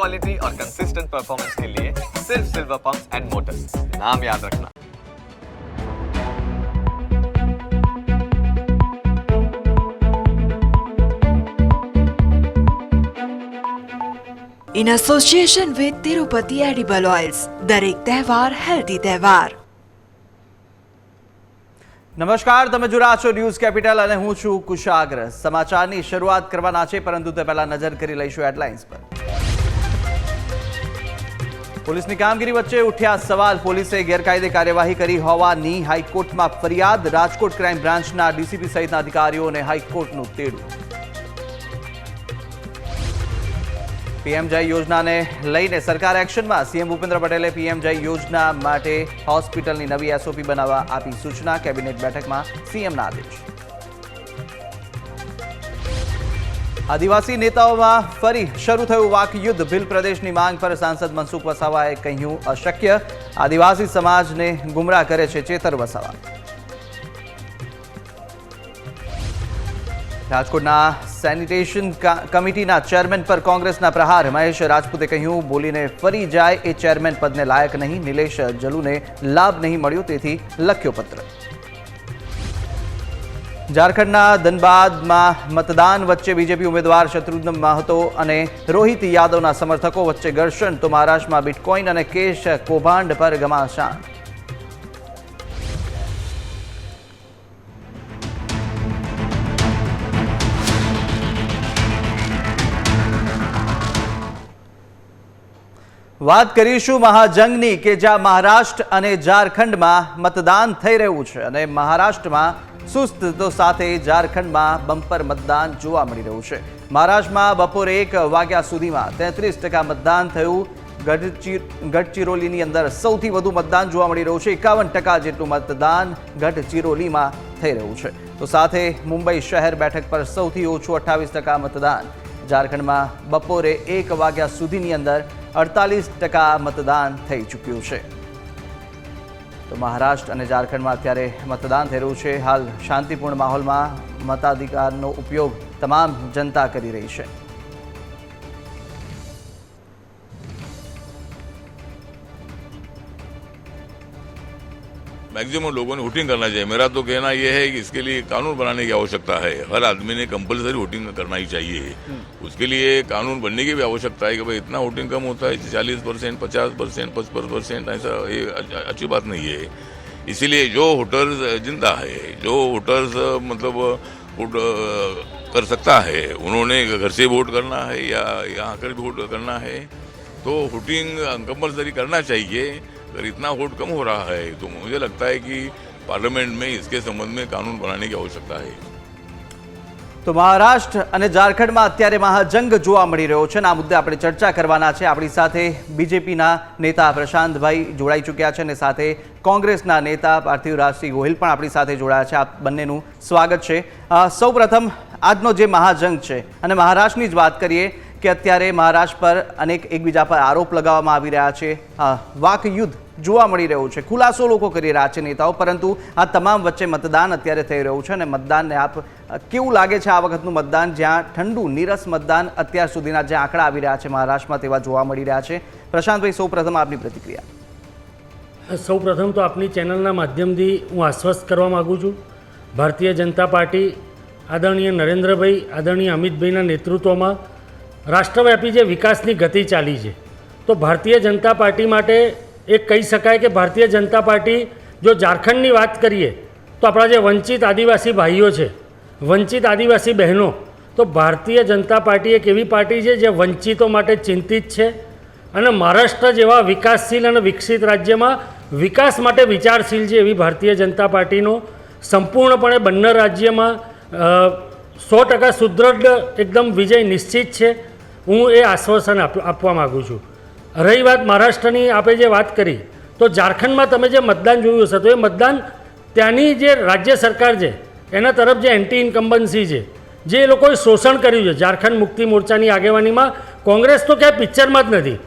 Quality और consistent performance के लिए सिर्फ सिल्वर पंप्स एंड मोटर्स, नाम याद रखना। In association with Tirupati Edible Oils, દરેક તહેવાર હેલ્ધી તહેવાર। નમસ્કાર, તમે જોઈ રહ્યા છો ન્યૂઝ કેપિટલ અને હું છું કુશાગ્ર। સમાચારની શરૂઆત કરવાના છે, પરંતુ તે પહેલા નજર કરી લઈશું હેડલાઇન્સ પર। પોલીસની કામગીરી વચ્ચે ઉઠ્યા સવાલ। પોલીસે ગેરકાયદે કાર્યવાહી કરી હોવાની હાઈકોર્ટમાં ફરિયાદ। રાજકોટ ક્રાઇમ બ્રાન્ચના ડીસીપી સહિતના અધિકારીઓને હાઈકોર્ટનું તેડું। પીએમજય યોજનાને લઈને સરકાર એક્શનમાં। સીએમ ભૂપેન્દ્ર પટેલે પીએમજય યોજના માટે હોસ્પિટલની નવી એસઓપી બનાવવા આપી સૂચના। કેબિનેટ બેઠકમાં સીએમના આદેશ। આદિવાસી નેતાઓમાં ફરી શરૂ થયું વાકયુદ્ધ। ભીલ પ્રદેશની માંગ પર સાંસદ મનસુખ વસાવાએ કહ્યું અશક્ય। આદિવાસી સમાજને ગુમરાહ કરે છે ચેતર વસાવા। રાજકોટના સેનિટેશન કમિટીના ચેરમેન પર કોંગ્રેસના પ્રહાર। મહેશ રાજપૂતે કહ્યું બોલીને ફરી જાય એ ચેરમેન પદને લાયક નહીં। નિલેશ જલુને લાભ નહીં મળ્યો તેથી લખ્યો પત્ર। ઝારખંડના ધનબાદમાં મતદાન વચ્ચે બીજેપી ઉમેદવાર શત્રુઘ્ન મહાતો અને રોહિત યાદવના સમર્થકો વચ્ચે ઘર્ષણ। તો મહારાષ્ટ્રમાં બિટકોઇન અને કેશ કૌભાંડ પર ઘમાસાણ। વાત કરીશું મહાજંગની કે જ્યાં મહારાષ્ટ્ર અને ઝારખંડમાં મતદાન થઈ રહ્યું છે અને મહારાષ્ટ્રમાં સુસ્ત તો સાથે ઝારખંડમાં બમ્પર મતદાન જોવા મળી રહ્યું છે। મહારાષ્ટ્રમાં બપોરે 1 વાગ્યા સુધીમાં 33% મતદાન થયું। ગઢચિરોલીની અંદર સૌથી વધુ મતદાન જોવા મળી રહ્યું છે। 51% જેટલું મતદાન ગઢચિરોલીમાં થઈ રહ્યું છે। તો સાથે મુંબઈ શહેર બેઠક પર સૌથી ઓછું 28% મતદાન। ઝારખંડમાં બપોરે 1 વાગ્યા સુધીની અંદર 48% મતદાન થઈ ચૂક્યું છે। તો મહારાષ્ટ્ર અને ઝારખંડમાં અત્યારે મતદાન થઈ રહ્યું છે। હાલ શાંતિપૂર્ણ માહોલમાં મતાધિકારનો ઉપયોગ તમામ જનતા કરી રહી છે। मैक्सिमम लोगों ने वोटिंग करना चाहिए। मेरा तो कहना यह है कि इसके लिए कानून बनाने की आवश्यकता है। हर आदमी ने कंपलसरी वोटिंग करना ही चाहिए। उसके लिए कानून बनने की भी आवश्यकता है कि भाई इतना वोटिंग कम होता है 40%, 50%, 55%, ऐसा ये अच्छी बात नहीं है। इसीलिए जो वोटर्स जिंदा है, जो वोटर्स मतलब वोट कर सकता है, उन्होंने घर से वोट करना है या यहाँ कर वोट करना है, तो वोटिंग कंपलसरी करना चाहिए। अगर इतना वोट कम हो रहा है तो मुझे लगता है कि पार्लियामेंट में इसके संबंध में कानून बनाने की आवश्यकता है। તો મહારાષ્ટ્ર અને ઝારખંડમાં અત્યારે મહાજંગ જોવા મળી રહ્યો છે અને આ મુદ્દે આપણે ચર્ચા કરવાના છે। આપણી સાથે બીજેપીના નેતા પ્રશાંતભાઈ જોડાઈ ચૂક્યા છે અને સાથે કોંગ્રેસના નેતા પાર્થિવરાજસિંહ ગોહિલ પણ આપણી સાથે જોડાયા છે। આપ બંનેનું સ્વાગત છે। સૌપ્રથમ આજનો જે મહાજંગ છે અને મહારાષ્ટ્રની જ વાત કરીએ કે અત્યારે મહારાષ્ટ્ર પર અનેક એકબીજા પર આરોપ લગાવવામાં આવી રહ્યા છે। વાકયુદ્ધ જોવા મળી રહ્યું છે। ખુલાસો લોકો કરી રહ્યા છે નેતાઓ, પરંતુ આ તમામ વચ્ચે મતદાન અત્યારે થઈ રહ્યું છે અને મતદાનને આપ કેવું લાગે છે આ વખતનું મતદાન, જ્યાં ઠંડુ નીરસ મતદાન અત્યાર સુધીના જે આંકડા આવી રહ્યા છે મહારાષ્ટ્રમાં તેવા જોવા મળી રહ્યા છે। પ્રશાંતભાઈ, સૌપ્રથમ આપની પ્રતિક્રિયા। સૌપ્રથમ તો આપની ચેનલના માધ્યમથી હું આશ્વસ્ત કરવા માગું છું, ભારતીય જનતા પાર્ટી આદરણીય નરેન્દ્રભાઈ, આદરણીય અમિતભાઈના નેતૃત્વમાં રાષ્ટ્રવ્યાપી જે વિકાસની ગતિ ચાલી છે, તો ભારતીય જનતા પાર્ટી માટે એક કહી શકાય કે ભારતીય જનતા પાર્ટી જો ઝારખંડની વાત કરીએ તો આપણા જે વંચિત આદિવાસી ભાઈઓ છે, વંચિત આદિવાસી બહેનો, તો ભારતીય જનતા પાર્ટી એક એવી પાર્ટી છે જે વંચિતો માટે ચિંતિત છે અને મહારાષ્ટ્ર જેવા વિકાસશીલ અને વિકસિત રાજ્યમાં વિકાસ માટે વિચારશીલ છે એવી ભારતીય જનતા પાર્ટીનો સંપૂર્ણપણે બંને રાજ્યમાં 100% સુદૃઢ એકદમ વિજય નિશ્ચિત છે। હું એ આશ્વાસન આપવા માગું છું। રહી વાત મહારાષ્ટ્રની, આપણે જે વાત કરી, તો ઝારખંડમાં તમે જે મતદાન જોયું હશે તો એ મતદાન ત્યાંની જે રાજ્ય સરકાર છે એના તરફ જે એન્ટી ઇન્કમ્બન્સી છે, જે એ લોકોએ શોષણ કર્યું છે ઝારખંડ મુક્તિ મોરચાની આગેવાનીમાં, કોંગ્રેસ તો ક્યાંય પિક્ચરમાં જ નથી।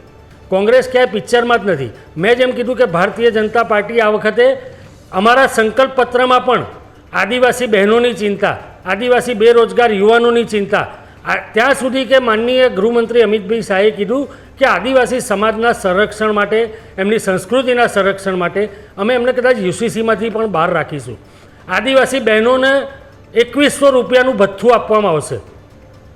કોંગ્રેસ ક્યાંય પિક્ચરમાં જ નથી। મેં જેમ કીધું કે ભારતીય જનતા પાર્ટી આ વખતે અમારા સંકલ્પ પત્રમાં પણ આદિવાસી બહેનોની ચિંતા, આદિવાસી બેરોજગાર યુવાનોની ચિંતા ત્યાં સુધી કે માનનીય ગૃહમંત્રી અમિતભાઈ શાહે કીધું કે આદિવાસી સમાજના સંરક્ષણ માટે, એમની સંસ્કૃતિના સંરક્ષણ માટે અમે એમને કદાચ યુસીસીમાંથી પણ બહાર રાખીશું. આદિવાસી બહેનોને 2100 રૂપિયાનું ભથ્થું આપવામાં આવશે.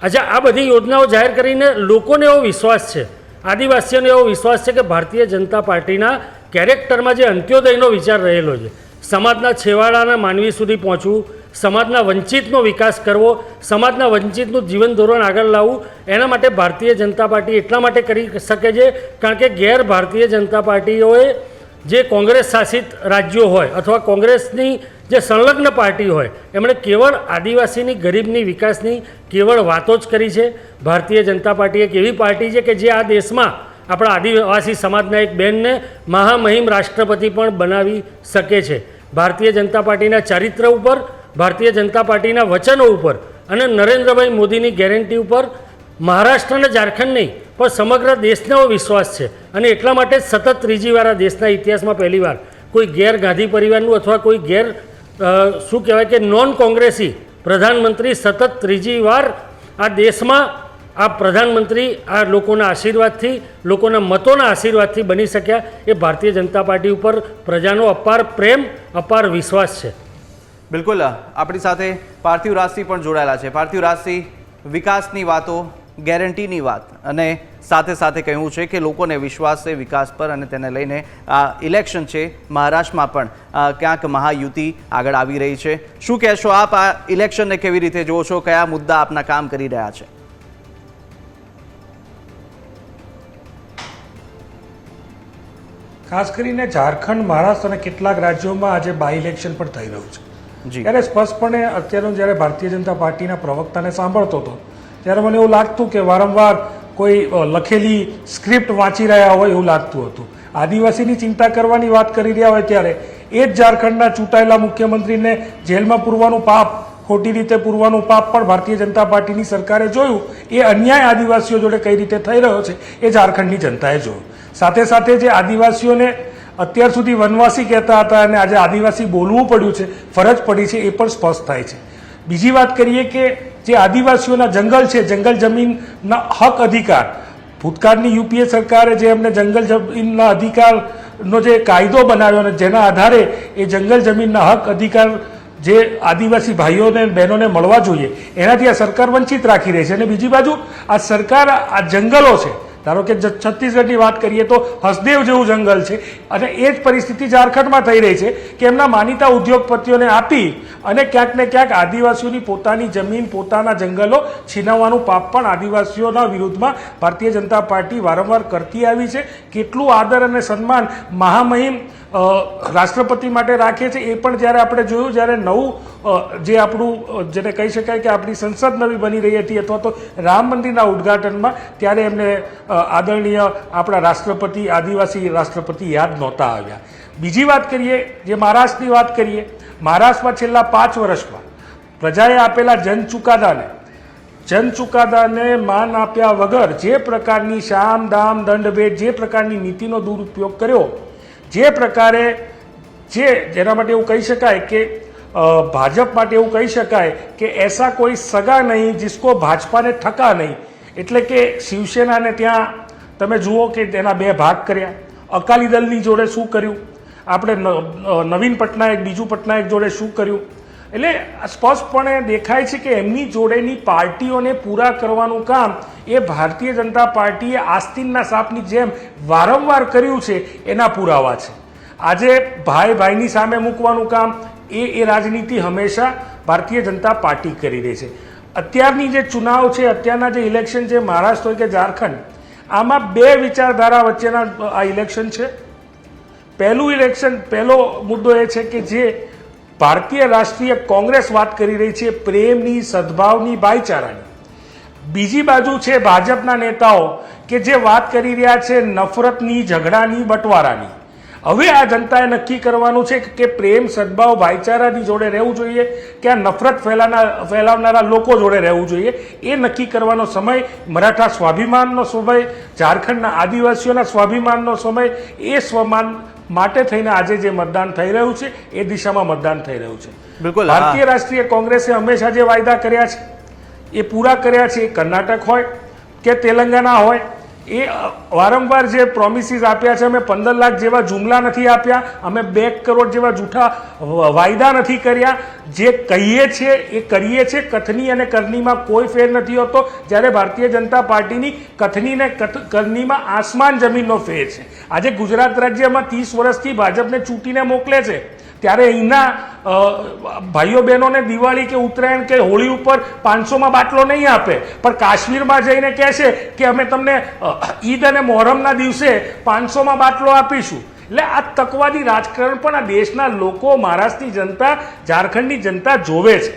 આજે આ બધી યોજનાઓ જાહેર કરીને લોકોને એવો વિશ્વાસ છે, આદિવાસીઓને એવો વિશ્વાસ છે કે ભારતીય જનતા પાર્ટીના કેરેક્ટરમાં જે અંત્યોદયનો વિચાર રહેલો છે, સમાજના છેવાડાના માનવી સુધી પહોંચવું, સમાજના વંચિતનો વિકાસ કરવો, સમાજના વંચિતનું જીવન ધોરણ આગળ લાવવું, એના માટે ભારતીય જનતા પાર્ટી એટલા માટે કરી શકે છે કારણ કે ગેર ભારતીય જનતા પાર્ટીઓએ જે કોંગ્રેસ શાસિત રાજ્યો હોય અથવા કોંગ્રેસની જે સંલગ્ન પાર્ટી હોય એમણે કેવળ આદિવાસીની ગરીબની વિકાસની કેવળ વાતો જ કરી છે. ભારતીય જનતા પાર્ટી એક એવી પાર્ટી છે કે જે આ દેશમાં આપણા આદિવાસી સમાજના એક બહેનને મહામહિમ રાષ્ટ્રપતિ પણ બનાવી શકે છે. ભારતીય જનતા પાર્ટીના ચારિત્ર ઉપર, ભારતીય જનતા પાર્ટીના વચનો ઉપર અને નરેન્દ્રભાઈ મોદીની ગેરંટી ઉપર મહારાષ્ટ્ર અને ઝારખંડ નહીં પણ સમગ્ર દેશનો વિશ્વાસ છે. અને એટલા માટે જ સતત ત્રીજી વાર આ દેશના ઇતિહાસમાં પહેલીવાર કોઈ ગેર ગાંધી પરિવારનું અથવા કોઈ ગેર શું કહેવાય કે નોન કોંગ્રેસી પ્રધાનમંત્રી સતત ત્રીજી વાર આ દેશમાં આ પ્રધાનમંત્રી આ લોકોના આશીર્વાદથી, લોકોના મતોના આશીર્વાદથી બની શક્યા. એ ભારતીય જનતા પાર્ટી ઉપર પ્રજાનો અપાર પ્રેમ, અપાર વિશ્વાસ છે. બિલકુલ, આપણી સાથે પાર્થિવ રાજસિંહ પણ જોડાયેલા છે. પાર્થિવ રાજસિંહ, વિકાસની વાતો, ગેરંટીની વાત અને સાથે સાથે કહ્યું છે કે લોકોને વિશ્વાસ છે વિકાસ પર અને તેને લઈને આ ઇલેક્શન છે મહારાષ્ટ્રમાં પણ ક્યાંક મહાયુતિ આગળ આવી રહી છે. શું કહેશો આપ આ ઇલેક્શનને કેવી રીતે જુઓ છો? કયા મુદ્દા આપના કામ કરી રહ્યા છે? ખાસ કરીને ઝારખંડ, મહારાષ્ટ્ર અને કેટલાક રાજ્યોમાં આજે બાય ઇલેક્શન પણ થઈ રહ્યું છે. ત્યારે સ્પષ્ટપણે અત્યારનું જ્યારે ભારતીય જનતા પાર્ટીના પ્રવક્તાને સાંભળતો હતો ત્યારે મને એવું લાગતું કે વારંવાર કોઈ લખેલી સ્ક્રિપ્ટ વાંચી રહ્યા હોય એવું લાગતું હતું. આદિવાસીની ચિંતા કરવાની વાત કરી રહ્યા હોય ત્યારે એ જ ઝારખંડના ચૂંટાયેલા મુખ્યમંત્રીને જેલમાં પૂરવાનું પાપ, ખોટી રીતે પૂરવાનું પાપ પણ ભારતીય જનતા પાર્ટીની સરકારે જોયું. એ અન્યાય આદિવાસીઓ જોડે કઈ રીતે થઈ રહ્યો છે એ ઝારખંડની જનતાએ જોયું. સાથે સાથે જે આદિવાસીઓને અત્યાર સુધી વનવાસી કહેતા હતા અને આજે આદિવાસી બોલવું પડ્યું છે, ફરજ પડી છે, એ પણ સ્પષ્ટ થાય છે. બીજી વાત કરીએ કે જે આદિવાસીઓના જંગલ છે, જંગલ જમીનના હક અધિકાર, ભૂતકાળની યુપીએ સરકારે જે એમને જંગલ જમીનના અધિકારનો જે કાયદો બનાવ્યો અને જેના આધારે એ જંગલ જમીનના હક અધિકાર જે આદિવાસી ભાઈઓને બહેનોને મળવા જોઈએ એનાથી આ સરકાર વંચિત રાખી રહી છે. અને બીજી બાજુ આ સરકાર આ જંગલો છે, ધારો કે છત્તીસગઢની વાત કરીએ તો હસદેવ જેવું જંગલ છે અને એ જ પરિસ્થિતિ ઝારખંડમાં થઈ રહી છે કે એમના માનીતા ઉદ્યોગપતિઓને આપી અને ક્યાંક ને ક્યાંક આદિવાસીઓની પોતાની જમીન, પોતાના જંગલો છીનવવાનું પાપ પણ આદિવાસીઓના વિરુદ્ધમાં ભારતીય જનતા પાર્ટી વારંવાર કરતી આવી છે. કેટલું આદર અને સન્માન મહામહિમ રાષ્ટ્રપતિ માટે રાખે છે એ પણ જ્યારે આપણે જોયું, જ્યારે નવું જે આપણું જેને કહી શકાય કે આપણી સંસદ નવી બની રહી હતી અથવા તો રામ મંદિરના ઉદ્ઘાટનમાં, ત્યારે એમને આદરણીય આપણા રાષ્ટ્રપતિ, આદિવાસી રાષ્ટ્રપતિ યાદ નહોતા આવ્યા. બીજી વાત કરીએ, જે મહારાષ્ટ્રની વાત કરીએ, મહારાષ્ટ્રમાં છેલ્લા 5 વર્ષમાં પ્રજાએ આપેલા જન ચુકાદાને માન આપ્યા વગર જે પ્રકારની શામ, દામ, દંડ, ભેટ, જે પ્રકારની નીતિનો દુરુપયોગ કર્યો, જે પ્રકારે જેના માટે એવું કહી શકાય કે ભાજપ માટે એવું કહી શકાય કે એસા કોઈ સગા નહીં જિસકો ભાજપાને ઠકા નહીં. એટલે કે શિવસેનાને ત્યાં તમે જુઓ કે તેના 2 ભાગ કર્યા. અકાલી દળની જોડે શું કર્યું, આપણે નવીન પટનાયક, બીજુ પટનાયક જોડે શું કર્યું. એટલે સ્પષ્ટપણે દેખાય છે કે એમની જોડેની પાર્ટીઓને પૂરા કરવાનું કામ એ ભારતીય જનતા પાર્ટીએ આસ્તીનના સાપની જેમ વારંવાર કર્યું છે એના પુરાવા છે. આજે ભાઈ ભાઈની સામે મૂકવાનું કામ એ રાજનીતિ હંમેશા ભારતીય જનતા પાર્ટી કરી રહી છે. અત્યારની જે ચુનાવ છે, અત્યારના જે ઇલેક્શન છે, મહારાષ્ટ્ર હોય કે ઝારખંડ, આમાં 2 વિચારધારા વચ્ચેના આ ઇલેક્શન છે. પહેલો મુદ્દો એ છે કે જે ભારતીય રાષ્ટ્રીય કોંગ્રેસ વાત કરી રહી છે પ્રેમની, સદભાવની, ભાઈચારાની. બીજી બાજુ છે ભાજપના નેતાઓ કે જે વાત કરી રહ્યા છે નફરતની, ઝઘડાની, બટવારાની. હવે આ જનતાએ નક્કી કરવાનું છે કે પ્રેમ, સદભાવ, ભાઈચારાની જોડે રહેવું જોઈએ કે આ નફરત ફેલાવનારા લોકો જોડે રહેવું જોઈએ. એ નક્કી કરવાનો સમય, મરાઠા સ્વાભિમાનનો સમય, ઝારખંડના આદિવાસીઓના સ્વાભિમાનનો સમય, એ સ્વમાન માટે થઈને આજે જે મતદાન થઈ રહ્યું છે એ દિશામાં મતદાન થઈ રહ્યું છે. બિલકુલ, ભારતીય રાષ્ટ્રીય કોંગ્રેસે હંમેશા જે વાયદા કર્યા છે એ પૂરા કર્યા છે. એ કર્ણાટક હોય કે તેલંગાના હોય, એ વારંવાર જે પ્રોમિસીસ આપ્યા છે, અમે 15 લાખ જેવા જુમલા નથી આપ્યા, અમે 2 કરોડ જેવા જૂઠા વાયદા નથી કર્યા. જે કહીએ છીએ એ કરીએ છીએ. કથની અને કરનીમાં કોઈ ફેર નથી હોતો, જ્યારે ભારતીય જનતા પાર્ટીની કથની ને કરનીમાં આસમાન જમીનનો ફેર છે. આજે ગુજરાત રાજ્યમાં 30 વર્ષથી ભાજપને ચૂંટીને મોકલે છે, ત્યારે અહીંના ભાઈઓ બહેનોને દિવાળી કે ઉત્તરાયણ કે હોળી ઉપર 500માં બાટલો નહીં આપે, પણ કાશ્મીરમાં જઈને કહેશે કે અમે તમને ઈદ અને મોહરમના દિવસે 500માં બાટલો આપીશું. એટલે આ તકવાદી રાજકારણ પણ આ દેશના લોકો, મહારાષ્ટ્રની જનતા, ઝારખંડની જનતા જોવે છે.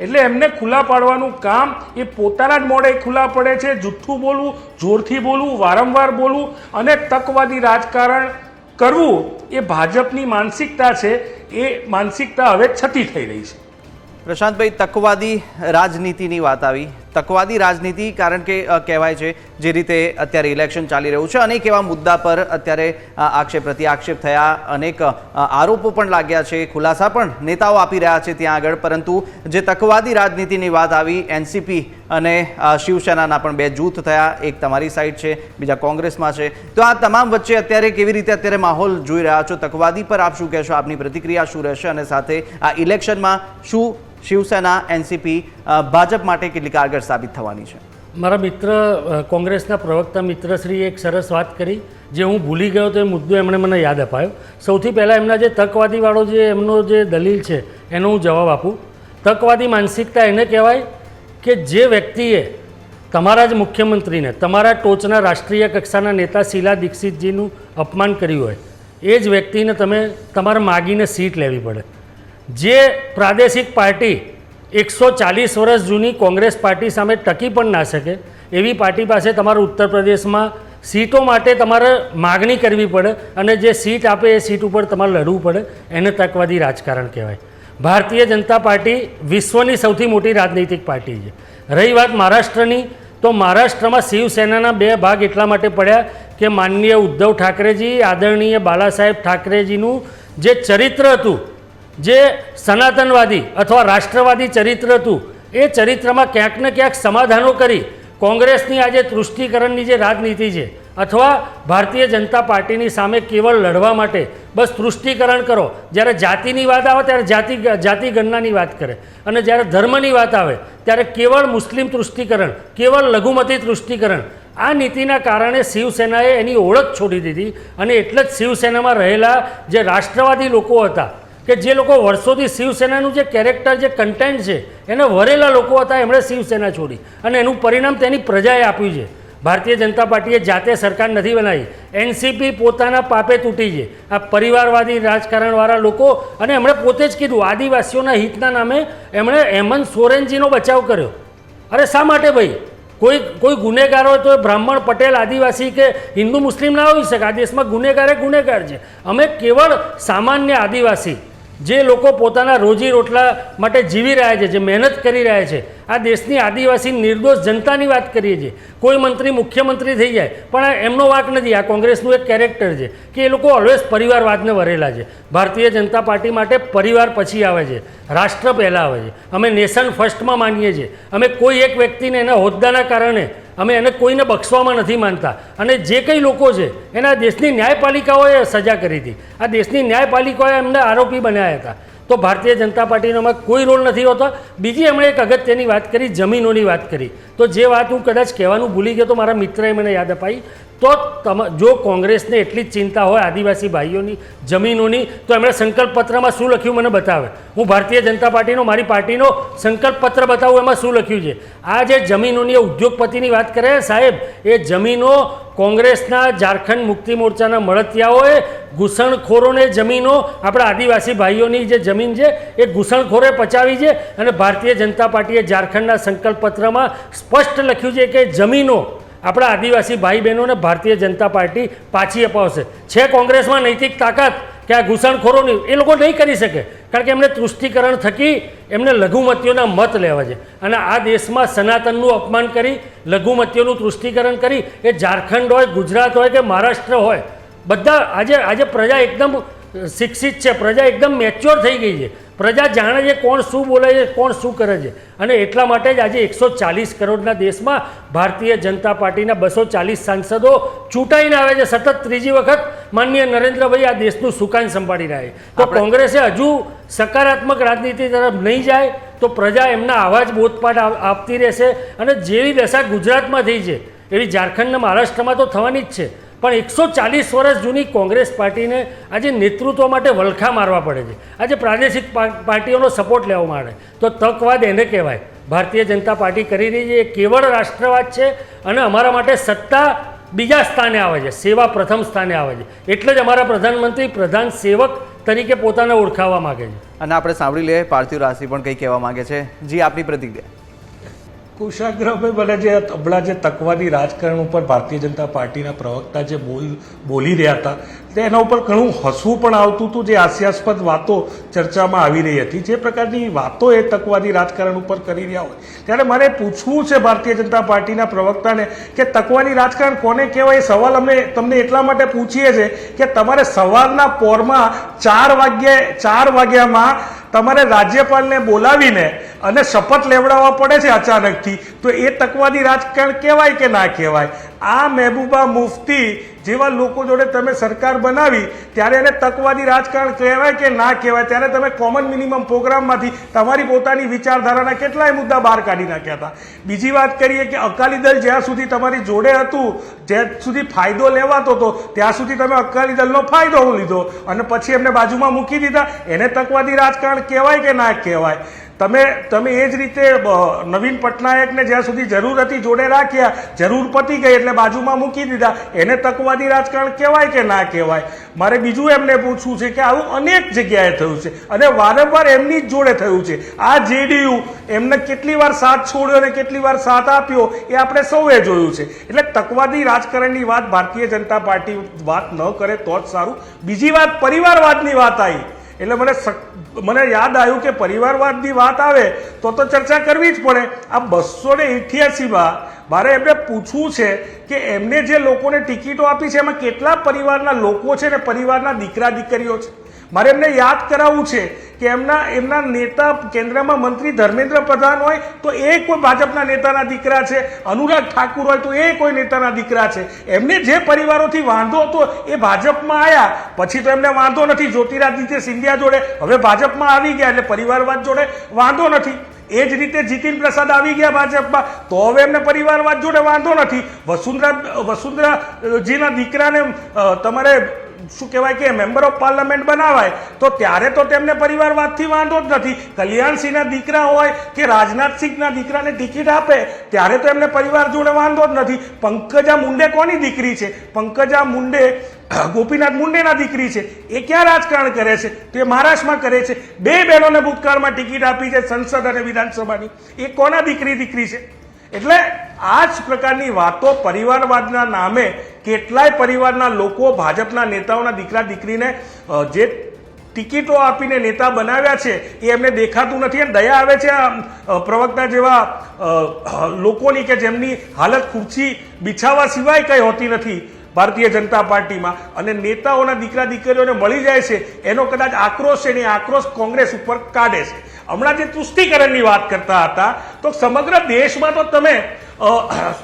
એટલે એમને ખુલ્લા પાડવાનું કામ એ પોતાના જ મોડે ખુલ્લા પડે છે. જુઠ્ઠું બોલવું, જોરથી બોલવું, વારંવાર બોલવું અને તકવાદી રાજકારણ કરવું એ ભાજપની માનસિકતા છે. એ માનસિકતા હવે છતી થઈ રહી છે. પ્રશાંતભાઈ, તકવાદી રાજનીતિની વાત આવી. તકવાદી રાજનીતિ કારણ કે કહેવાય છે જે રીતે અત્યારે ઇલેક્શન ચાલી રહ્યું છે, અનેક એવા મુદ્દા પર અત્યારે આક્ષેપ પ્રત્યાક્ષેપ થયા, અનેક આરોપો પણ લાગ્યા છે, ખુલાસા પણ નેતાઓ આપી રહ્યા છે ત્યાં આગળ. પરંતુ જે તકવાદી રાજનીતિની વાત આવી, એનસીપી અને શિવસેનાના પણ 2 જૂથ થયા, એક તમારી સાઈડ છે, બીજા કોંગ્રેસમાં છે. તો આ તમામ વચ્ચે અત્યારે કેવી રીતે અત્યારે માહોલ જોઈ રહ્યા છો? તકવાદી પર આપ શું કહેશો? આપની પ્રતિક્રિયા શું રહેશે? અને સાથે આ ઇલેક્શનમાં શું શિવસેના, એનસીપી ભાજપ માટે કેટલી કારગર સાબિત થવાની છે? મારા મિત્ર કોંગ્રેસના પ્રવક્તા મિત્રશ્રીએ એક સરસ વાત કરી, જે હું ભૂલી ગયો તો એ મુદ્દો એમણે મને યાદ અપાયો. સૌથી પહેલાં એમના જે તકવાદીવાળો જે એમનો જે દલીલ છે એનો હું જવાબ આપું. તકવાદી માનસિકતા એને કહેવાય કે જે વ્યક્તિએ તમારા જ મુખ્યમંત્રીને, તમારા ટોચના રાષ્ટ્રીય કક્ષાના નેતા શીલા દીક્ષિતજીનું અપમાન કર્યું હોય, એ જ વ્યક્તિને તમે તમારે માગીને સીટ લેવી પડે. જે પ્રાદેશિક પાર્ટી 140 વર્ષ જૂની કોંગ્રેસ પાર્ટી સામે ટકી પણ ના શકે એવી પાર્ટી પાસે તમારે ઉત્તર પ્રદેશમાં સીટો માટે તમારે માગણી કરવી પડે અને જે સીટ આપે એ સીટ ઉપર તમારે લડવું પડે, એને તકવાદી રાજકારણ કહેવાય. ભારતીય જનતા પાર્ટી વિશ્વની સૌથી મોટી રાજનૈતિક પાર્ટી છે. રહી વાત મહારાષ્ટ્રની, તો મહારાષ્ટ્રમાં શિવસેનાના 2 ભાગ એટલા માટે પડ્યા કે માનનીય ઉદ્ધવ ઠાકરેજી, આદરણીય બાલાસાહેબ ઠાકરેજીનું જે ચરિત્ર હતું, જે સનાતનવાદી અથવા રાષ્ટ્રવાદી ચરિત્ર હતું, એ ચરિત્રમાં ક્યાંક ને ક્યાંક સમાધાનો કરી કોંગ્રેસની આજે તૃષ્ટિકરણની જે રાજનીતિ છે અથવા ભારતીય જનતા પાર્ટીની સામે કેવળ લડવા માટે બસ તૃષ્ટિકરણ કરો. જ્યારે જાતિની વાત આવે ત્યારે જાતિ ગણનાની વાત કરે, અને જ્યારે ધર્મની વાત આવે ત્યારે કેવળ મુસ્લિમ તૃષ્ટિકરણ, કેવળ લઘુમતી તૃષ્ટિકરણ. આ નીતિના કારણે શિવસેનાએ એની ઓળખ છોડી દીધી. અને એટલે જ શિવસેનામાં રહેલા જે રાષ્ટ્રવાદી લોકો હતા, કે જે લોકો વર્ષોથી શિવસેનાનું જે કેરેક્ટર, જે કન્ટેન્ટ છે એને વરેલા લોકો હતા, એમણે શિવસેના છોડી અને એનું પરિણામ તેની પ્રજાએ આપ્યું છે. ભારતીય જનતા પાર્ટીએ જાતે સરકાર નથી બનાવી. એનસીપી પોતાના પાપે તૂટી છે. આ પરિવારવાદી રાજકારણવાળા લોકો, અને એમણે પોતે જ કીધું આદિવાસીઓના હિતના નામે એમણે હેમંત સોરેનજીનો બચાવ કર્યો. અરે શા માટે ભાઈ? કોઈ ગુનેગાર હોય તો એ બ્રાહ્મણ, પટેલ, આદિવાસી કે હિન્દુ મુસ્લિમ ના હોઈ શકે. આ દેશમાં ગુનેગાર એ ગુનેગાર છે. અમે કેવળ સામાન્ય આદિવાસી, જે લોકો પોતાના રોજી રોટલા માટે જીવી રહ્યા છે, જે મહેનત કરી રહ્યા છે, આ દેશની આદિવાસી નિર્દોષ જનતાની વાત કરીએ છીએ. કોઈ મંત્રી મુખ્યમંત્રી થઈ જાય પણ એમનો વાંક નથી. આ કોંગ્રેસનું એક કેરેક્ટર છે કે એ લોકો ઓલવેઝ પરિવારવાદને વરેલા છે. ભારતીય જનતા પાર્ટી માટે પરિવાર પછી આવે છે, રાષ્ટ્ર પહેલાં આવે છે. અમે નેશન ફર્સ્ટમાં માનીએ છીએ. અમે કોઈ એક વ્યક્તિને એના હોદ્દાના કારણે અમે એને કોઈને બક્ષવામાં નથી માનતા. અને જે કંઈ લોકો છે એના દેશની ન્યાયપાલિકાઓએ સજા કરી હતી. આ દેશની ન્યાયપાલિકાઓએ એમને આરોપી બનાવ્યા હતા. તો ભારતીય જનતા પાર્ટીનો એમાં કોઈ રોલ નથી હોતો. બીજી એમણે એક અગત્યની વાત કરી, જમીનોની વાત કરી. તો જે વાત હું કદાચ કહેવાનું ભૂલી ગયો તો મારા મિત્રએ મને યાદ અપાઈ. તો જો કોંગ્રેસને એટલી જ ચિંતા હોય આદિવાસી ભાઈઓની જમીનોની, તો એમણે સંકલ્પપત્રમાં શું લખ્યું મને બતાવે. હું ભારતીય જનતા પાર્ટીનો, મારી પાર્ટીનો સંકલ્પપત્ર બતાવું, એમાં શું લખ્યું છે. આ જે જમીનોની ઉદ્યોગપતિની વાત કરે સાહેબ, એ જમીનો કોંગ્રેસના ઝારખંડ મુક્તિ મોરચાના મળતિયાઓએ ઘૂસણખોરોને જમીનો, આપણા આદિવાસી ભાઈઓની જે જમીન છે એ ઘૂસણખોરે પચાવી છે. અને ભારતીય જનતા પાર્ટીએ ઝારખંડના સંકલ્પપત્રમાં સ્પષ્ટ લખ્યું છે કે જમીનો આપણા આદિવાસી ભાઈ બહેનોને ભારતીય જનતા પાર્ટી પાછી અપાવશે. છે કોંગ્રેસમાં નૈતિક તાકાત કે આ ઘૂસણખોરોની એ લોકો નહીં કરી શકે, કારણ કે એમને તૃષ્ટિકરણ થકી એમને લઘુમતીઓના મત લેવા છે. અને આ દેશમાં સનાતનનું અપમાન કરી, લઘુમતીઓનું તૃષ્ટિકરણ કરી, એ ઝારખંડ હોય, ગુજરાત હોય કે મહારાષ્ટ્ર હોય, બધા આજે પ્રજા એકદમ શિક્ષિત છે, પ્રજા એકદમ મેચ્યોર થઈ ગઈ છે, પ્રજા જાણે છે કોણ શું બોલે છે, કોણ શું કરે છે. અને એટલા માટે જ આજે 140 કરોડના દેશમાં ભારતીય જનતા પાર્ટીના 240 સાંસદો ચૂંટાઈને આવે છે. સતત ત્રીજી વખત માનનીય નરેન્દ્રભાઈ આ દેશનું સુકાન સંભાળી રહ્યા છે. તો કોંગ્રેસે હજુ સકારાત્મક રાજનીતિ તરફ નહીં જાય તો પ્રજા એમના આવા જ બોધપાઠ આપતી રહેશે. અને જેવી દશા ગુજરાતમાં થઈ છે એવી ઝારખંડ અને મહારાષ્ટ્રમાં તો થવાની જ છે. પણ 140 વર્ષ જૂની કોંગ્રેસ પાર્ટીને આજે નેતૃત્વ માટે વલખા મારવા પડે છે. આજે પ્રાદેશિક પાર્ટીઓનો સપોર્ટ લેવા માંડે તો તકવાદ એને કહેવાય. ભારતીય જનતા પાર્ટી કરી રહી છે એ કેવળ રાષ્ટ્રવાદ છે. અને અમારા માટે સત્તા બીજા સ્થાને આવે છે, સેવા પ્રથમ સ્થાને આવે છે. એટલે જ અમારા પ્રધાનમંત્રી પ્રધાન સેવક તરીકે પોતાને ઓળખાવવા માગે છે. અને આપણે સાંભળી લઈએ પાર્થિવ રાશિ પણ કંઈ કહેવા માંગે છે. જી, આપની પ્રતિક્રિયા. કુશાગ્રભાઈ, મને જે હમણાં જે તકવાદી રાજકારણ ઉપર ભારતીય જનતા પાર્ટીના પ્રવક્તા જે બોલી રહ્યા હતા તેના ઉપર ઘણું હસવું પણ આવતું હતું. જે હાસ્યાસ્પદ વાતો ચર્ચામાં આવી રહી હતી, જે પ્રકારની વાતો એ તકવાદી રાજકારણ ઉપર કરી રહ્યા હોય, ત્યારે મારે પૂછવું છે ભારતીય જનતા પાર્ટીના પ્રવક્તાને કે તકવાદી રાજકારણ કોને કહેવાય. એ સવાલ અમે તમને એટલા માટે પૂછીએ છીએ કે તમારે સવારના પોરમાં 4 વાગ્યામાં તમારે રાજ્યપાલને બોલાવીને અને શપથ લેવડાવવા પડે છે અચાનકથી, તો એ તકવાદી રાજકારણ કહેવાય કે ના કહેવાય. આ મહેબૂબા મુફ્તી જેવા લોકો જોડે તમે સરકાર બનાવી ત્યારે એને તકવાદી રાજકારણ કહેવાય કે ના કહેવાય. ત્યારે તમે કોમન મિનિમમ પ્રોગ્રામમાંથી તમારી પોતાની વિચારધારાના કેટલાય મુદ્દા બહાર કાઢી નાખ્યા હતા. બીજી વાત કરીએ કે અકાલી દળ જ્યાં સુધી તમારી જોડે હતું, જ્યાં સુધી ફાયદો લેવાતો હતો ત્યાં સુધી તમે અકાલી દળનો ફાયદો લીધો અને પછી એમને બાજુમાં મૂકી દીધા. એને તકવાદી રાજકારણ કહેવાય કે ના કહેવાય. તમે એ જ રીતે નવીન પટનાયકને જ્યાં સુધી જરૂર હતી જોડે રાખ્યા, જરૂર પતી ગઈ એટલે બાજુમાં મૂકી દીધા. એને તકવાદી રાજકારણ કહેવાય કે ના કહેવાય. મારે બીજું એમને પૂછવું છે કે આવું અનેક જગ્યાએ થયું છે અને વારંવાર એમની જ જોડે થયું છે. આ જેડીયુ એમને કેટલી વાર સાથ છોડ્યો અને કેટલી વાર સાથ આપ્યો એ આપણે સૌએ જોયું છે. એટલે તકવાદી રાજકારણની વાત ભારતીય જનતા પાર્ટી વાત ન કરે તો જ સારું. બીજી વાત પરિવારવાદની વાત આવી એટલે મને યાદ આવ્યું કે પરિવારવાદની વાત આવે તો ચર્ચા કરવી જ પડે. આ 288માં મારે એમને પૂછવું છે કે એમને જે લોકોને ટિકિટો આપી છે એમાં કેટલા પરિવારના લોકો છે ને પરિવારના દીકરા દીકરીઓ છે. મારે એમને યાદ કરાવવું છે કે એમના નેતા કેન્દ્રમાં મંત્રી ધર્મેન્દ્ર પ્રધાન હોય તો એ કોઈ ભાજપના નેતાના દીકરા છે, અનુરાગ ઠાકુર હોય તો એ કોઈ નેતાના દીકરા છે. એમને જે પરિવારોથી વાંધો હતો એ ભાજપમાં આવ્યા પછી તો એમને વાંધો નથી. જ્યોતિરાદિત્ય સિંધિયા જોડે હવે ભાજપમાં આવી ગયા એટલે પરિવારવાદ જોડે વાંધો નથી. એ જ રીતે જીતિન પ્રસાદ આવી ગયા ભાજપમાં તો હવે એમને પરિવારવાદ જોડે વાંધો નથી. વસુંધરાજીના દીકરાને તમારે શું કહેવાય કે મેમ્બર ઓફ પાર્લામેન્ટ બનાવાય તો ત્યારે તો તેમને પરિવારવાદથી વાંધો જ નથી. કલ્યાણસિંહના દીકરા હોય કે રાજનાથસિંહના દીકરાને ટિકિટ આપે ત્યારે તો એમને પરિવાર જોડે વાંધો જ નથી. પંકજા મુંડે કોની દીકરી છે? પંકજા મુંડે ગોપીનાથ મુંડેના દીકરી છે. એ ક્યાં રાજકારણ કરે છે? તો એ મહારાષ્ટ્રમાં કરે છે. 2 બહેનોને ભૂતકાળમાં ટિકિટ આપી છે સંસદ અને વિધાનસભાની. એ કોના દીકરી છે? એટલે આ જ પ્રકારની વાતો પરિવારવાદના નામે કેટલાય પરિવારના લોકો ભાજપના નેતાઓના દીકરા દીકરીને જે ટિકિટો આપીને નેતા બનાવ્યા છે એ એમને દેખાતું નથી. અને દયા આવે છે પ્રવક્તા જેવા લોકોની કે જેમની હાલત ખુરશી બિછાવવા સિવાય કંઈ હોતી નથી ભારતીય જનતા પાર્ટીમાં. અને નેતાઓના દીકરા દીકરીઓને મળી જાય છે એનો કદાચ આક્રોશ છે ને આક્રોશ કોંગ્રેસ ઉપર કાઢે છે. હમણાં જે તુષ્ટિકરણની વાત કરતા હતા તો સમગ્ર દેશમાં તો તમે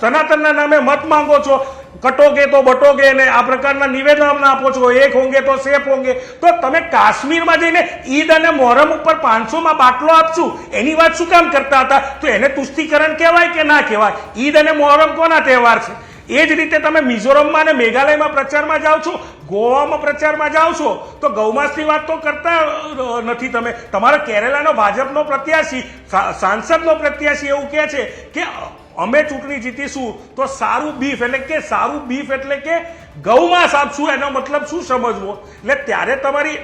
સનાતનના નામે મત માંગો છો, કટોગે તો બટોગે ને આ પ્રકારના નિવેદન આપો છો, એક હોંગે તો સેફ હોંગે. તો તમે કાશ્મીરમાં જઈને ઈદ અને મોહરમ ઉપર 500માં બાટલો આપશું એની વાત શું કામ કરતા હતા? તો એને તુષ્ટિકરણ કહેવાય કે ના કહેવાય? ઈદ અને મોહરમ કોના તહેવાર છે? એ જ રીતે તમે મિઝોરમમાં અને મેઘાલયમાં પ્રચારમાં જાઓ છો, ગોવામાં પ્રચારમાં જાઓ છો તો ગૌમાંસની વાત તો કરતા નથી તમે. તમારા કેરેલાનો ભાજપનો પ્રત્યાશી, સાંસદનો પ્રત્યાશી એવું કહે છે કે અમે ચૂંટણી જીતીશું તો સારું બીફ એટલે કે ગૌમાંસ આપશું. એનો મતલબ શું સમજવો? એટલે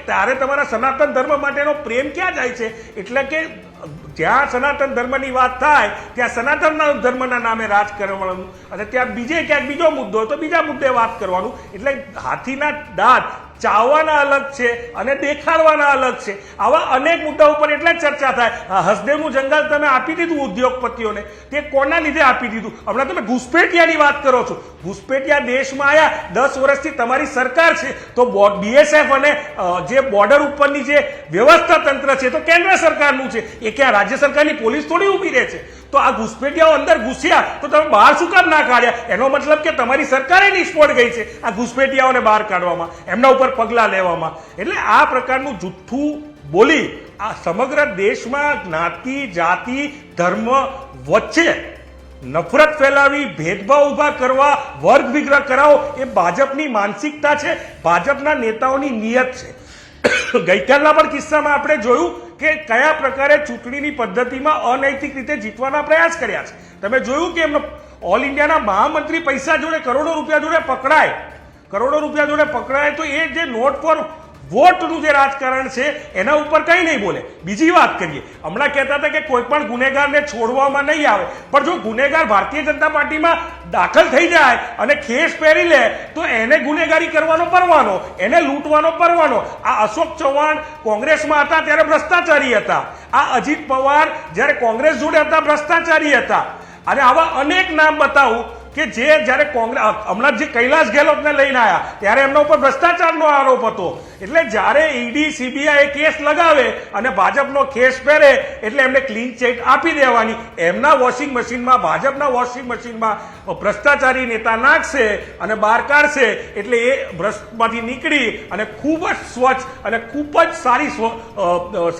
ત્યારે તમારા સનાતન ધર્મ માટેનો પ્રેમ ક્યાં જાય છે? એટલે કે જ્યાં સનાતન ધર્મની વાત થાય ત્યાં સનાતન ધર્મના નામે રાજ કરવાનું અને ત્યાં ક્યાંક બીજો મુદ્દો હોય તો બીજા મુદ્દે વાત કરવાનું. એટલે હાથીના દાંત ચાવવાના અલગ છે અને દેખાડવાના અલગ છે. આવા અનેક મુદ્દા ઉપર એટલે જ ચર્ચા થાય. હસદેવનું જંગલ તમે આપી દીધું ઉદ્યોગપતિઓને, તે કોના લીધે આપી દીધું? હમણાં તમે ઘૂસપેઠિયાની વાત કરો છો. ઘૂસપેઠિયા દેશમાં આવ્યા 10 વર્ષથી તમારી સરકાર છે, તો BSF અને જે બોર્ડર ઉપરની જે વ્યવસ્થા તંત્ર છે તો કેન્દ્ર સરકારનું છે. એ ક્યાં રાજ્ય સરકારની પોલીસ થોડી ઊભી રહે છે? તો આ ઘૂસપેઠિયાઓ અંદર ઘૂસ્યા તો તમે બહાર શું કામ ના કાઢ્યા? એનો મતલબ કે તમારી સરકારે નિષ્ફળ ગઈ છે આ ઘૂસપેઠિયાઓને બહાર કાઢવામાં, એમના ઉપર પગલાં લેવામાં. એટલે આ પ્રકારનું જુઠ્ઠું બોલી આ સમગ્ર દેશમાં જ્ઞાતિ, જાતિ, ધર્મ વચ્ચે નફરત ફેલાવી, ભેદભાવ ઊભા કરવા, વર્ગ વિગ્રહ કરાવો, એ ભાજપની માનસિકતા છે, ભાજપના નેતાઓની નિયત છે. ગઈકાલના પણ કિસ્સામાં આપણે જોયું કે કયા પ્રકારે ચૂંટણીની પદ્ધતિમાં અનૈતિક રીતે જીતવાના પ્રયાસ કર્યા છે. તમે જોયું કે એમનો ઓલ ઇન્ડિયાના મહામંત્રી પૈસા જોડે કરોડો રૂપિયા જોડે પકડાય તો એ જે નોટ ફોર વોટનું જે રાજકારણ છે એના ઉપર કંઈ નહીં બોલે. બીજી વાત કરીએ, હમણાં કહેતા હતા કે કોઈ પણ ગુનેગારને છોડવામાં નહીં આવે, પણ જો ગુનેગાર ભારતીય જનતા પાર્ટીમાં દાખલ થઈ જાય અને ખેસ પહેરી લે તો એને ગુનેગારી કરવાનો પરવાનો, એને લૂંટવાનો પરવાનો. આ અશોક ચૌહાણ કોંગ્રેસમાં હતા ત્યારે ભ્રષ્ટાચારી હતા, આ અજીત પવાર જ્યારે કોંગ્રેસ જોડે હતા ભ્રષ્ટાચારી હતા. અને આવા અનેક નામ બતાવું કે જે જ્યારે હમણાં જે કૈલાસ ગેહલોતને લઈને આવ્યા ત્યારે એમના ઉપર ભ્રષ્ટાચારનો આરોપ હતો. એટલે જ્યારે ઈડી સીબીઆઈ કેસ લગાવે અને ભાજપનો કેસ પહેરે એટલે એમને ક્લીન ચીટ આપી દેવાની. એમના વોશિંગ મશીનમાં, ભાજપના વોશિંગ મશીનમાં ભ્રષ્ટાચારી નેતા નાખશે અને બહાર કાઢશે એટલે એ ભ્રષ્ટમાંથી નીકળી અને ખૂબ જ સ્વચ્છ અને ખૂબ જ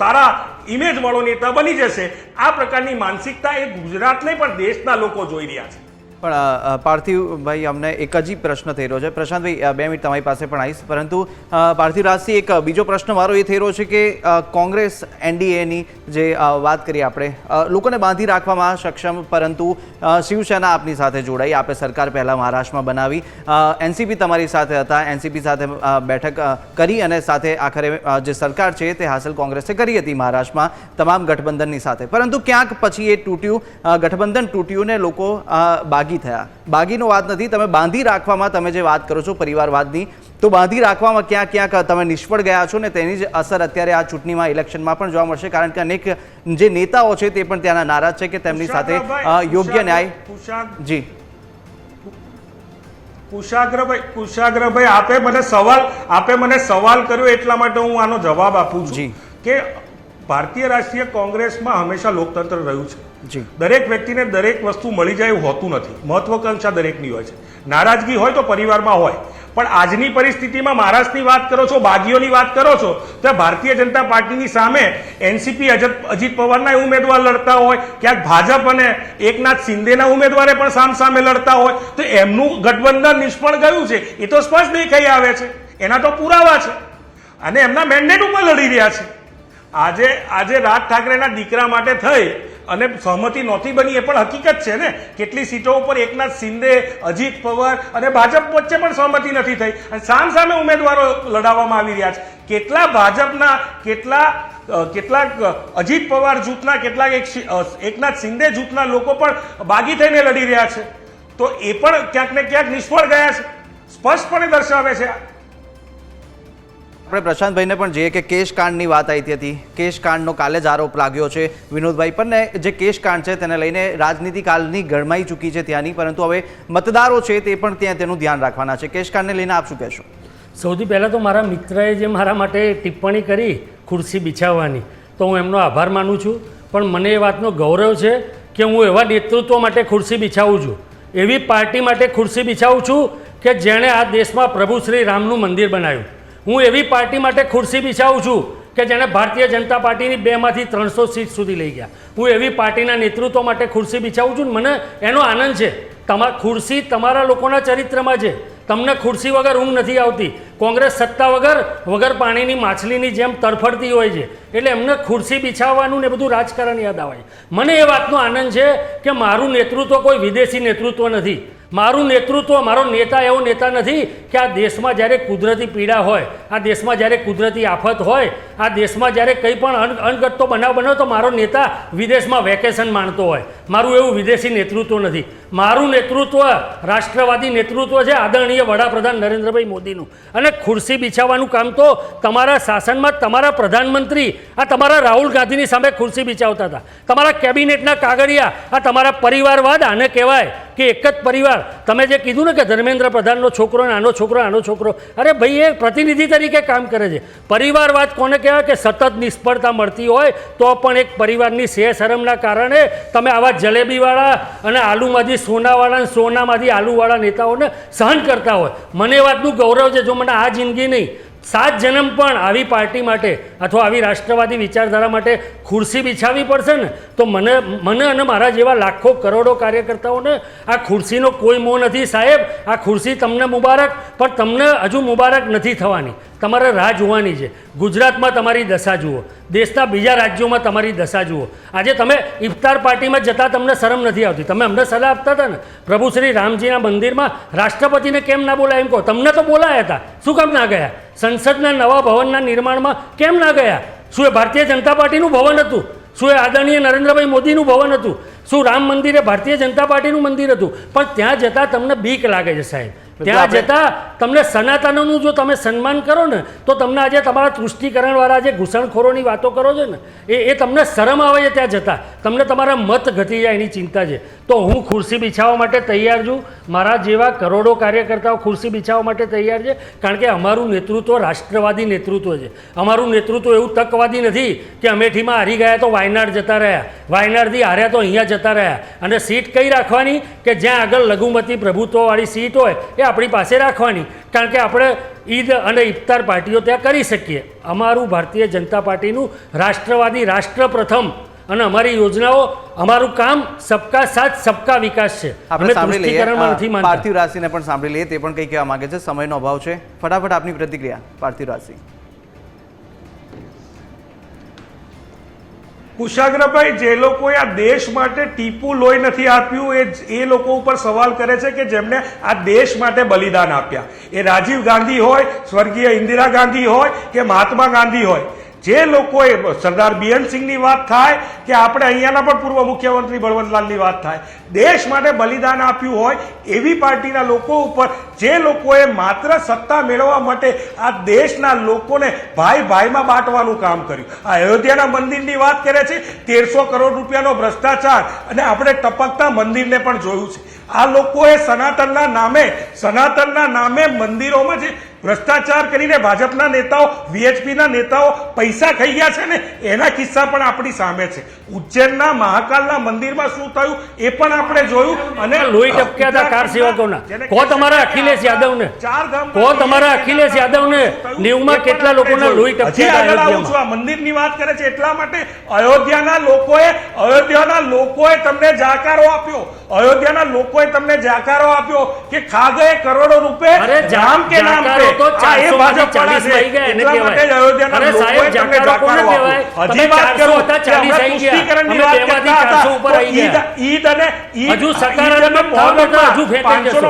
સારા ઇમેજ વાળો નેતા બની જશે. આ પ્રકારની માનસિકતા એ ગુજરાત નહીં પણ દેશના લોકો જોઈ રહ્યા છે. પણ પાર્થિવભાઈ, અમને એક જ પ્રશ્ન થઈ રહ્યો છે. પ્રશાંતભાઈ, 2 મિનિટ તમારી પાસે પણ આવીશ, પરંતુ પાર્થિવરાજથી એક બીજો પ્રશ્ન મારો એ થઈ રહ્યો છે કે કોંગ્રેસ એનડીએની જે વાત કરીએ આપણે, લોકોને બાંધી રાખવામાં સક્ષમ, પરંતુ શિવસેના આપની સાથે જોડાઈ, આપે સરકાર પહેલાં મહારાષ્ટ્રમાં બનાવી, એનસીપી તમારી સાથે હતા, એનસીપી સાથે બેઠક કરી અને સાથે આખરે જે સરકાર છે તે હાંસલ કોંગ્રેસે કરી હતી મહારાષ્ટ્રમાં તમામ ગઠબંધનની સાથે, પરંતુ ક્યાંક પછી એ તૂટ્યું, ગઠબંધન તૂટ્યું ને લોકો બાગી થયા. બાગીનો વાત નથી, તમે બાંધી રાખવામાં તમે જે વાત કરો છો પરિવારવાદની, તો બાંધી રાખવામાં ક્યાંક તમે નિષ્ફળ ગયા છો ને તેની જ અસર અત્યારે આ ચૂંટણીમાં, ઇલેક્શનમાં પણ જોવા મળશે. કારણ કે અનેક જે નેતાઓ છે તે પણ ત્યાંના નારાજ છે કે તેમની સાથે યોગ્ય ન્યાય. જી કુશાગ્રભાઈ, આપે મને સવાલ કર્યો એટલા માટે હું આનો જવાબ આપું છું કે ભારતીય રાષ્ટ્રીય કોંગ્રેસમાં હંમેશા લોકતંત્ર રહ્યું છે. દરેક વ્યક્તિને દરેક વસ્તુ મળી જાય એવું હોતું નથી. મહત્વાકાંક્ષા દરેકની હોય છે. નારાજગી હોય તો પરિવારમાં હોય, પણ આજની પરિસ્થિતિમાં મહારાષ્ટ્રની વાત કરો છો, બાગીઓની વાત કરો છો, તો ભારતીય જનતા પાર્ટીની સામે એનસીપી અજીત પવારના ઉમેદવાર લડતા હોય, ક્યાંક ભાજપ અને એકનાથ શિંદેના ઉમેદવારે પણ સામસામે લડતા હોય, તો એમનું ગઠબંધન નિષ્ફળ ગયું છે એ તો સ્પષ્ટ દેખાઈ આવે છે. એના તો પુરાવા છે અને એમના મેન્ડેટ ઉપર લડી રહ્યા છે. આજે રાજ ઠાકરેના દીકરા માટે થઈ અને સહમતિ નહોતી બની એ પણ હકીકત છે ને. કેટલી સીટો ઉપર એકનાથ શિંદે, અજીત પવાર અને ભાજપ વચ્ચે પણ સહમતિ નથી થઈ અને સામે ઉમેદવારો લડાવવામાં આવી રહ્યા છે. કેટલા ભાજપના, કેટલાક અજીત પવાર જૂથના, કેટલાક એકનાથ શિંદે જૂથના લોકો પણ બાગી થઈને લડી રહ્યા છે. તો એ પણ ક્યાંક ને ક્યાંક નિષ્ફળ ગયા છે, સ્પષ્ટપણે દર્શાવે છે. આપણે પ્રશાંતભાઈને પણ જોઈએ કે કેશકાંડની વાત આવી હતી. કેશકાંડનો કાલે જ આરોપ લાગ્યો છે વિનોદભાઈ પર, ને જે કેશકાંડ છે તેને લઈને રાજનીતિ કાલની ગરમાઈ ચૂકી છે ત્યાંની, પરંતુ હવે મતદારો છે તે પણ ત્યાં તેનું ધ્યાન રાખવાના છે. કેશકાંડને લઈને આપ શું કહેશો? સૌથી પહેલાં તો મારા મિત્રએ જે મારા માટે ટિપ્પણી કરી ખુરશી બિછાવવાની, તો હું એમનો આભાર માનું છું. પણ મને એ વાતનો ગૌરવ છે કે હું એવા નેતૃત્વ માટે ખુરશી બિછાવું છું, એવી પાર્ટી માટે ખુરશી બિછાવું છું કે જેણે આ દેશમાં પ્રભુ શ્રી રામનું મંદિર બનાવ્યું. હું એવી પાર્ટી માટે ખુરશી બિછાવું છું કે જેણે ભારતીય જનતા પાર્ટીની 2માંથી 300 સીટ સુધી લઈ ગયા. હું એવી પાર્ટીના નેતૃત્વ માટે ખુરશી બિછાવું છું. મને એનો આનંદ છે. ખુરશી તમારા લોકોના ચરિત્રમાં છે. તમને ખુરશી વગર ઊંઘ નથી આવતી. કોંગ્રેસ સત્તા વગર પાણીની માછલીની જેમ તડફડતી હોય છે, એટલે એમને ખુરશી બિછાવવાનું ને બધું રાજકારણ યાદ આવે. મને એ વાતનો આનંદ છે કે મારું નેતૃત્વ કોઈ વિદેશી નેતૃત્વ નથી. મારું નેતૃત્વ, મારો નેતા એવો નેતા નથી કે આ દેશમાં જ્યારે કુદરતી પીડા હોય, આ દેશમાં જ્યારે કુદરતી આફત હોય, આ દેશમાં જ્યારે કંઈ પણ અણઘડતો બનાવ બન્યો તો મારો નેતા વિદેશમાં વેકેશન માણતો હોય. મારું એવું વિદેશી નેતૃત્વ નથી. મારું નેતૃત્વ રાષ્ટ્રવાદી નેતૃત્વ છે આદરણીય વડાપ્રધાન નરેન્દ્રભાઈ મોદીનું. અને ખુરશી બિછાવવાનું કામ તો તમારા શાસનમાં તમારા પ્રધાનમંત્રી આ તમારા રાહુલ ગાંધીની સામે ખુરશી બિછાવતા હતા. તમારા કેબિનેટના કાગળિયા આ તમારા પરિવારવાદ આને કહેવાય કે એક જ પરિવાર. તમે જે કીધું ને કે ધર્મેન્દ્ર પ્રધાનનો છોકરો ને આનો છોકરો, અરે ભાઈ એ પ્રતિનિધિ તરીકે કામ કરે છે. પરિવારવાદ કોને કહેવાય કે સતત નિષ્ફળતા મળતી હોય તો પણ એક પરિવારની શરમના કારણે તમે આવા જલેબીવાળા અને આલુમાંથી સોનાવાળા અને સોનામાંથી આલુવાળા નેતાઓને સહન કરતા હોય. મને એ વાતનું ગૌરવ છે, જો મને આ જિંદગી નહીં 7 જન્મ પણ આવી પાર્ટી માટે અથવા આવી રાષ્ટ્રવાદી વિચારધારા માટે ખુરશી બિછાવવી પડશે ને તો મને અને મારા જેવા લાખો કરોડો કાર્યકર્તાઓને આ ખુરશીનો કોઈ મોહ નથી. સાહેબ, આ ખુરશી તમને મુબારક, પણ તમને હજુ મુબારક નથી થવાની. તમારે રાહ જોવાની છે. ગુજરાતમાં તમારી દશા જુઓ, દેશના બીજા રાજ્યોમાં તમારી દશા જુઓ. આજે તમે ઇફતાર પાર્ટીમાં જતાં તમને શરમ નથી આવતી. તમે અમને સલાહ આપતા હતા ને પ્રભુ શ્રી રામજીના મંદિરમાં રાષ્ટ્રપતિને કેમ ના બોલાય એમ કહો. તમને તો બોલાયા હતા, શું કામ ના ગયા? સંસદના નવા ભવનના નિર્માણમાં કેમ ના ગયા? શું એ ભારતીય જનતા પાર્ટીનું ભવન હતું? શું એ આદરણીય નરેન્દ્રભાઈ મોદીનું ભવન હતું? શું રામ મંદિર એ ભારતીય જનતા પાર્ટીનું મંદિર હતું? પણ ત્યાં જતાં તમને બીક લાગે છે સાહેબ. ત્યાં જતાં તમને સનાતનોનું જો તમે સન્માન કરો ને તો તમને આજે તમારા તૃષ્ટિકરણવાળા જે ઘૂસણખોરોની વાતો કરો છો ને એ તમને શરમ આવે છે. ત્યાં જતાં તમને તમારા મત ઘટી જાય એની ચિંતા છે. તો હું ખુરશી બિછાવવા માટે તૈયાર છું. મારા જેવા કરોડો કાર્યકર્તાઓ ખુરશી બિછાવવા માટે તૈયાર છે, કારણ કે અમારું નેતૃત્વ રાષ્ટ્રવાદી નેતૃત્વ છે. અમારું નેતૃત્વ એવું તકવાદી નથી કે અમેઠીમાં હારી ગયા તો વાયનાડ જતા રહ્યા, વાયનાડથી હાર્યા તો અહીંયા જતા રહ્યા. અને સીટ કઈ રાખવાની કે જ્યાં આગળ લઘુમતી પ્રભુત્વવાળી સીટ હોય એ આપણી પાસે રાખવાની, કારણ કે આપણે ઈદ અને ઇફતાર પાર્ટીઓ ત્યાં કરી શકીએ. અમારું ભારતીય જનતા પાર્ટીનું રાષ્ટ્રવાદી રાષ્ટ્ર પ્રથમ અને અમારી યોજનાઓ, અમારું કામ સબકા સાથ સબકા વિકાસ છે. આપણે સાંભળી લઈએ નથી માનતા. પાર્થિવ રાશિને પણ સાંભળી લઈએ, તે પણ કંઈ કહેવા માંગે છે. સમયનો અભાવ છે, ફટાફટ આપની પ્રતિક્રિયા પાર્થિવ રાશિ. કુશાગ્રભાઈ, જે લોકોએ આ દેશ માટે ટીપું લોહી નથી આપ્યું એ લોકો ઉપર સવાલ કરે છે કે જેમને આ દેશ માટે બલિદાન આપ્યા. એ રાજીવ ગાંધી હોય, સ્વર્ગીય ઇન્દિરા ગાંધી હોય કે મહાત્મા ગાંધી હોય. જે લોકોએ સરદાર બીએન સિંહની વાત થાય કે આપણે અહીંયાના પણ પૂર્વ મુખ્યમંત્રી બળવંતલાલની વાત થાય, દેશ માટે બલિદાન આપ્યું હોય એવી પાર્ટીના લોકો ઉપર જે લોકોએ માત્ર સત્તા મેળવવા માટે આ દેશના લોકોને ભાઈ ભાઈમાં બાંટવાનું કામ કર્યું. આ અયોધ્યાના મંદિરની વાત કરે છે, 1300 કરોડ રૂપિયાનો ભ્રષ્ટાચાર, અને આપણે ટપકતા મંદિરને પણ જોયું છે. આ લોકોએ સનાતનના નામે મંદિરોમાં જે ભ્રષ્ટાચાર કરીને ભાજપના નેતાઓ, વીએચપીના નેતાઓ પૈસા ખાઈ ગયા છે ને એના કિસ્સા પણ આપણી સામે છે. ઉજ્જૈનના મહાકાલના મંદિરમાં શું થયું એ પણ આપણે જોયું. અને લોહી ટપક્યા હતા કાર સેવકોના. કહો તમારા અખિલેશ યાદવને, કહો તમારા અખિલેશ યાદવને 90માં કેટલા લોકોના લોહી ટપક્યા હતા અયોધ્યામાં. આ મંદિરની વાત કરે છે એટલા માટે અયોધ્યાના લોકોએ તમને જાકારો આપ્યો. અયોધ્યાના લોકોએ તમને જાકારો આપ્યો કે ખા ગયે કરોડો રૂપિયા રામ કે નામ પે. તો 440 થઈ ગયા એને કહેવાય. અરે સાહેબ, જાકારો કોને કહેવાય? હજી વાત કરો હતા 40 આવી ગયા, અમે તેમાંથી 400 ઉપર આવી ગયા. ઈદ અને હજુ સકારાત્મક થાવ તો હજુ ફેંકી જશો.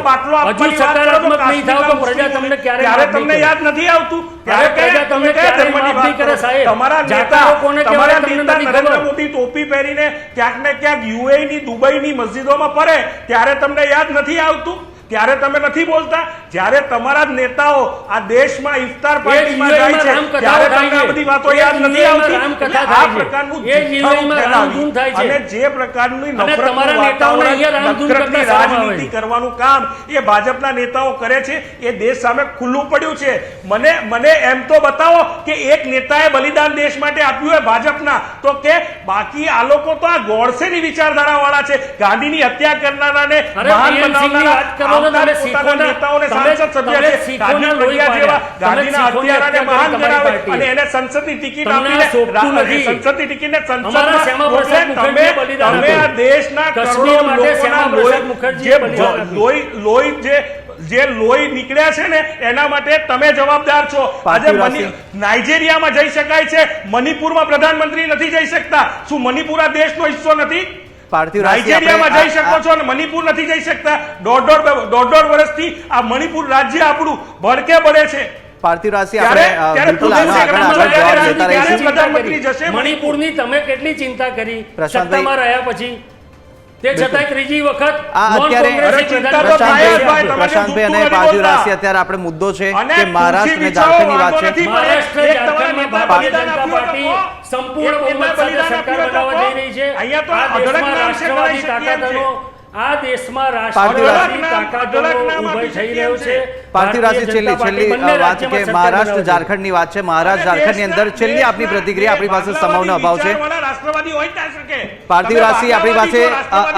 હજુ સકારાત્મક નહીં થાવ તો પ્રજા તમને ક્યારે તમને યાદ નથી આવતું. ત્યારે પ્રજા તમને ક્યારે માફ નહીં કરે સાહેબ. જાકારો કોને કહેવાય તમને નથી નરેન્દ્ર ખબર. મોદી ટોપી પહેરીને ક્યાંક ને ક્યાંક યુએઈની દુબઈની મસ્જિદોમાં ફરે ત્યારે તમને યાદ નથી આવતું. ત્યારે તમે નથી બોલતા. જ્યારે તમારા નેતાઓ આ દેશમાં ઇફતાર પાર્ટીમાં જાય છે ત્યારે તમને આ બધી વાતો યાદ નથી આવતી. આ પ્રકારનું અને જે પ્રકારની નફરતનું વાતાવરણ, નફરતની રાજનીતિ કરવાનું કામ એ ભાજપના નેતાઓ કરે છે એ દેશ સામે ખુલ્લું પડ્યું છે. મને એમ તો બતાવો કે એક નેતાએ બલિદાન દેશ માટે આપ્યું હોય ભાજપના, તો કે બાકી આ લોકો તો આ ગોડસેની વિચારધારા વાળા છે. ગાંધીની હત્યા કરનારાને મહાન બનાવનારા જે લોહી નીકળ્યા છે ને એના માટે તમે જવાબદાર છો. આજે નાઇજીરિયામાં જઈ શકાય છે, મણિપુરમાં પ્રધાનમંત્રી નથી જઈ શકતા. શું મણિપુર આ દેશનો હિસ્સો નથી? નાઇજીરિયામાં જઈ શકો છો અને મણિપુર નથી જઈ શકતા. દોઢ વર્ષથી આ મણિપુર રાજ્ય આપણું ભડકે પડે છે. પાર્થિવ રાશિ આપણે મણિપુરની તમે કેટલી ચિંતા કરી સત્તામાં રહ્યા પછી? તે છતાંય ત્રીજી વખત આ અત્યારે પ્રશાંતભાઈ અને પાર્થિવરાજસિંહ અત્યારે આપણે મુદ્દો છે કે મહારાષ્ટ્ર અને ઝારખંડની વાત છે. મહારાષ્ટ્ર ઝારખંડમાં ભારતીય જનતા પાર્ટી સંપૂર્ણ બહુમત સાથે સરકાર બનાવવા જઈ રહી છે. આ દેશમાં રાષ્ટ્રવાદી તાકાતોનો ઉભય થઈ રહ્યો છે. પાર્થિવરાજસિંહ, છેલ્લી વાત કે મહારાષ્ટ્ર ઝારખંડની વાત છે. મહારાષ્ટ્ર ઝારખંડની અંદર છેલ્લી આપની પ્રતિક્રિયા, આપણી પાસે સમયનો અભાવ છે. પાર્થિવરાજસિંહ, આપણી પાસે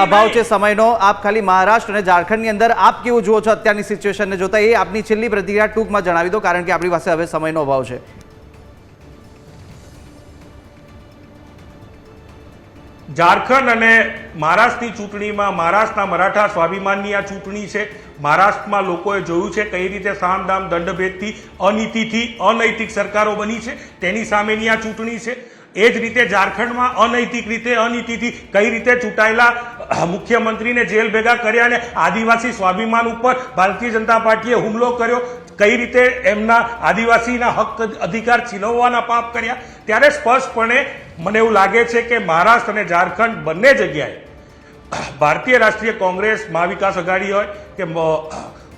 અભાવ છે સમયનો. આપ ખાલી મહારાષ્ટ્ર અને ઝારખંડની અંદર આપ કેવું જુઓ છો અત્યારની સિચ્યુએશનને જોતા, એ આપની છેલ્લી પ્રતિક્રિયા ટૂંકમાં જણાવી દો, કારણ કે આપણી પાસે હવે સમયનો અભાવ છે. ઝારખંડ અને મહારાષ્ટ્રની ચૂંટણીમાં મહારાષ્ટ્રના મરાઠા સ્વાભિમાનની આ ચૂંટણી છે. મહારાષ્ટ્રમાં લોકોએ જોયું છે કઈ રીતે સામ દામ દંડભેદથી, અનીતિથી અનૈતિક સરકારો બની છે, તેની સામેની આ ચૂંટણી છે. એ જ રીતે ઝારખંડમાં અનૈતિક રીતે, અનીતિથી કઈ રીતે ચૂંટાયેલા મુખ્યમંત્રીને જેલ ભેગા કર્યા અને આદિવાસી સ્વાભિમાન ઉપર ભારતીય જનતા પાર્ટીએ હુમલો કર્યો, કઈ રીતે એમના આદિવાસીના હક અધિકાર છીનવવાના પાપ કર્યા. ત્યારે સ્પષ્ટપણે મને એવું લાગે છે કે મહારાષ્ટ્ર અને ઝારખંડ બંને જગ્યાએ ભારતીય રાષ્ટ્રીય કોંગ્રેસ, મહાવિકાસ અઘાડી હોય કે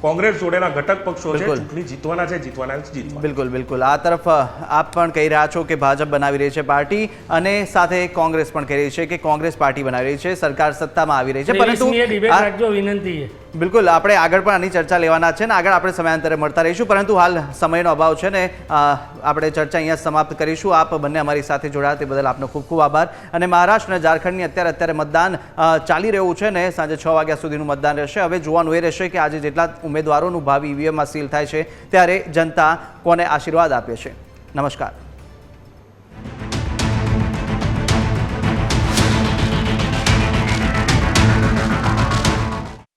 કોંગ્રેસ જોડેના ઘટક પક્ષો છે, ચૂંટણી જીતવાના છે, જીતવાના. બિલકુલ બિલકુલ. આ તરફ આપ પણ કહી રહ્યા છો કે ભાજપ બનાવી રહી છે પાર્ટી, અને સાથે કોંગ્રેસ પણ કહી રહી છે કે કોંગ્રેસ પાર્ટી બનાવી રહી છે, સરકાર સત્તામાં આવી રહી છે. પરંતુ વિનંતી છે. બિલકુલ, આપણે આગળ પણ આની ચર્ચા લેવાના છે ને આગળ આપણે સમયાંતરે મળતા રહીશું, પરંતુ હાલ સમયનો અભાવ છે ને આપણે ચર્ચા અહીંયા સમાપ્ત કરીશું. આપ બંને અમારી સાથે જોડાયા તે બદલ આપનો ખૂબ ખૂબ આભાર. અને મહારાષ્ટ્ર અને ઝારખંડની અત્યારે મતદાન ચાલી રહ્યું છે ને સાંજે 6 વાગ્યા સુધીનું મતદાન રહેશે. હવે જોવાનું એ રહેશે કે આજે જેટલા ઉમેદવારોનું ભાવિ ઈવીએમમાં સીલ થાય છે ત્યારે જનતા કોને આશીર્વાદ આપે છે. નમસ્કાર.